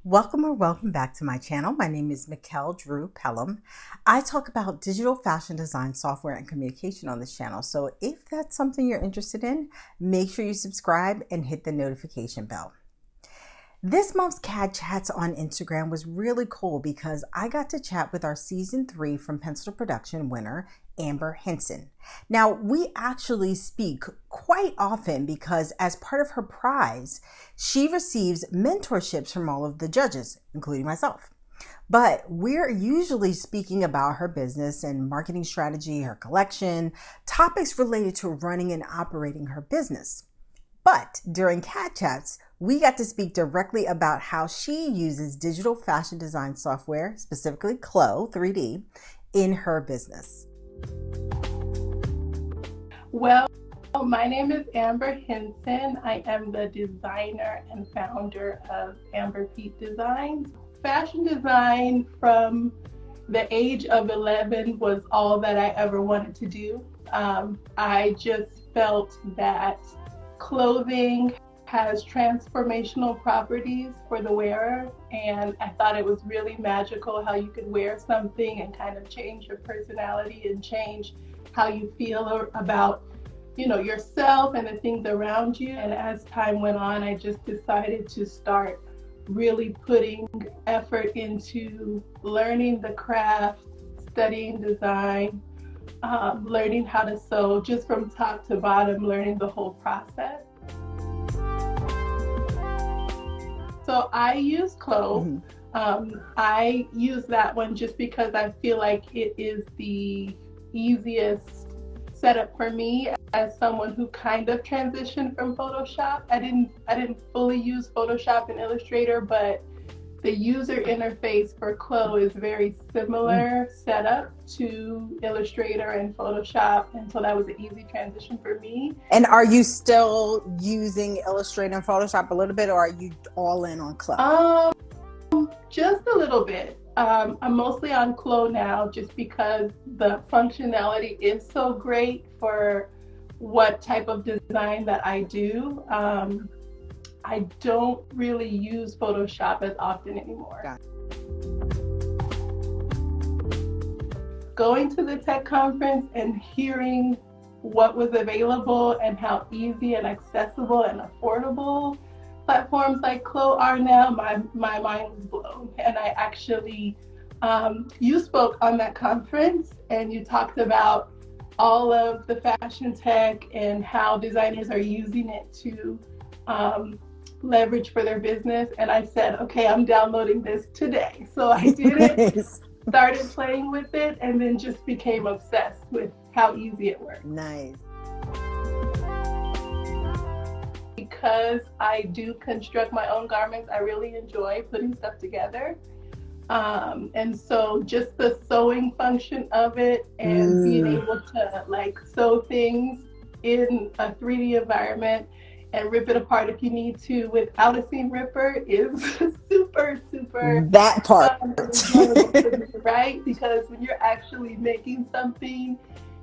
Welcome back to my channel. My name is Mikkel Drew Pelham. I talk about digital fashion design, software, and communication on this channel. So if that's something you're interested in, make sure you subscribe and hit the notification bell. This month's CAD Chats on Instagram was really cool because I got to chat with our season 3 from Pencil Production winner, Amber Henson. Now, we actually speak quite often because as part of her prize, she receives mentorships from all of the judges, including myself. But we're usually speaking about her business and marketing strategy, her collection, topics related to running and operating her business. But during CAD Chats, we got to speak directly about how she uses digital fashion design software, specifically CLO3D, in her business. Well, my name is Amber Henson. I am the designer and founder of Amber Feet Designs. Fashion design from the age of 11 was all that I ever wanted to do. I just felt that clothing has transformational properties for the wearer, and I thought it was really magical how you could wear something and kind of change your personality and change how you feel about, yourself and the things around you. And as time went on, I just decided to start really putting effort into learning the craft, studying design, learning how to sew, just from top to bottom, learning the whole process. So I use CLO. I use that one just because I feel like it is the easiest setup for me as someone who kind of transitioned from Photoshop. I didn't fully use Photoshop and Illustrator, but the user interface for CLO is very similar setup to Illustrator and Photoshop, and so that was an easy transition for me. And are you still using Illustrator and Photoshop a little bit, or are you all in on CLO? Just a little bit. I'm mostly on CLO now just because the functionality is so great for what type of design that I do. I don't really use Photoshop as often anymore. Got it. Going to the tech conference and hearing what was available and how easy and accessible and affordable platforms like CLO are now, my mind was blown. And I actually, you spoke on that conference and you talked about all of the fashion tech and how designers are using it to leverage for their business. And I said, okay, I'm downloading this today. So I did it, started playing with it, and then just became obsessed with how easy it works. Nice. Because I do construct my own garments, I really enjoy putting stuff together. And so just the sewing function of it and being able to sew things in a 3D environment and rip it apart if you need to without a seam ripper is super that part right? Because when you're actually making something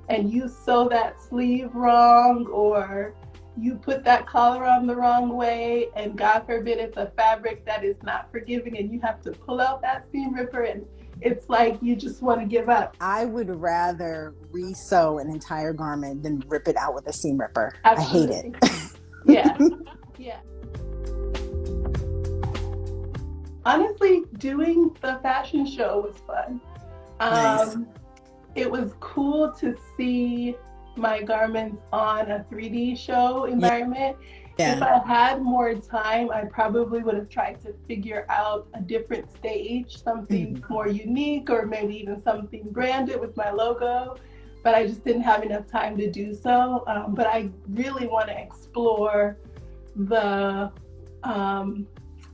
and you sew that sleeve wrong, or you put that collar on the wrong way, and God forbid it's a fabric that is not forgiving and you have to pull out that seam ripper, and it's like you just want to give up. I would rather re-sew an entire garment than rip it out with a seam ripper. Absolutely. I hate it. Yeah. Honestly, doing the fashion show was fun. Nice. It was cool to see my garments on a 3D show environment. Yeah. If I had more time, I probably would have tried to figure out a different stage, something more unique, or maybe even something branded with my logo. But I just didn't have enough time to do so. But I really want to explore the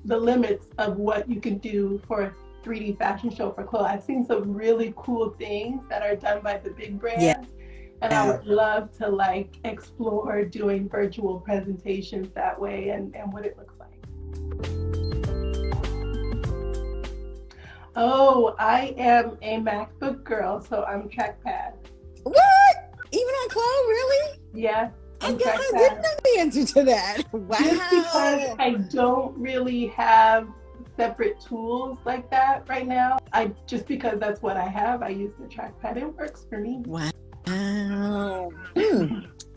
limits of what you can do for a 3D fashion show for CLO. I've seen some really cool things that are done by the big brands. And I would love to explore doing virtual presentations that way and what it looks like. Oh, I am a MacBook girl, so I'm trackpad. What? Even on CLO, really? Yeah. I guess I didn't know the answer to that. Wow. Just because I don't really have separate tools like that right now. I just because that's what I have, I use the trackpad. It works for me. Wow.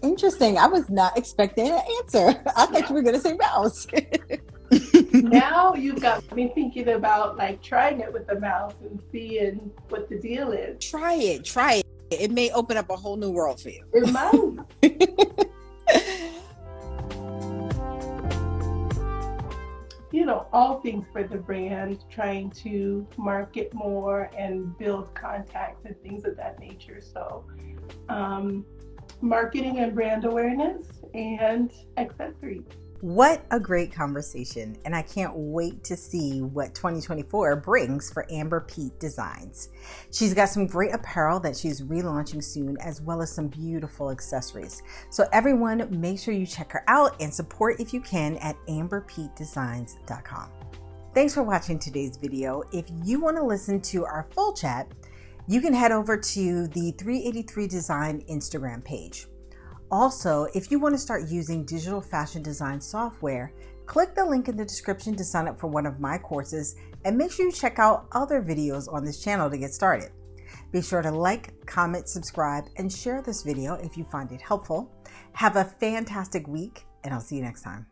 Interesting. I was not expecting an answer. I thought you were going to say mouse. Now you've got me thinking about like trying it with the mouse and seeing what the deal is. Try it. It may open up a whole new world for you. It might. You know, all things for the brand, trying to market more and build contacts and things of that nature. So marketing and brand awareness and accessories. What a great conversation, and I can't wait to see what 2024 brings for Amber Pete Designs. She's got some great apparel that she's relaunching soon, as well as some beautiful accessories. So everyone, make sure you check her out and support if you can at amberpetedesigns.com. Thanks for watching today's video. If you want to listen to our full chat, you can head over to the 383 Design Instagram page. Also, if you want to start using digital fashion design software, click the link in the description to sign up for one of my courses, and make sure you check out other videos on this channel to get started. Be sure to like, comment, subscribe, and share this video if you find it helpful. Have a fantastic week, and I'll see you next time.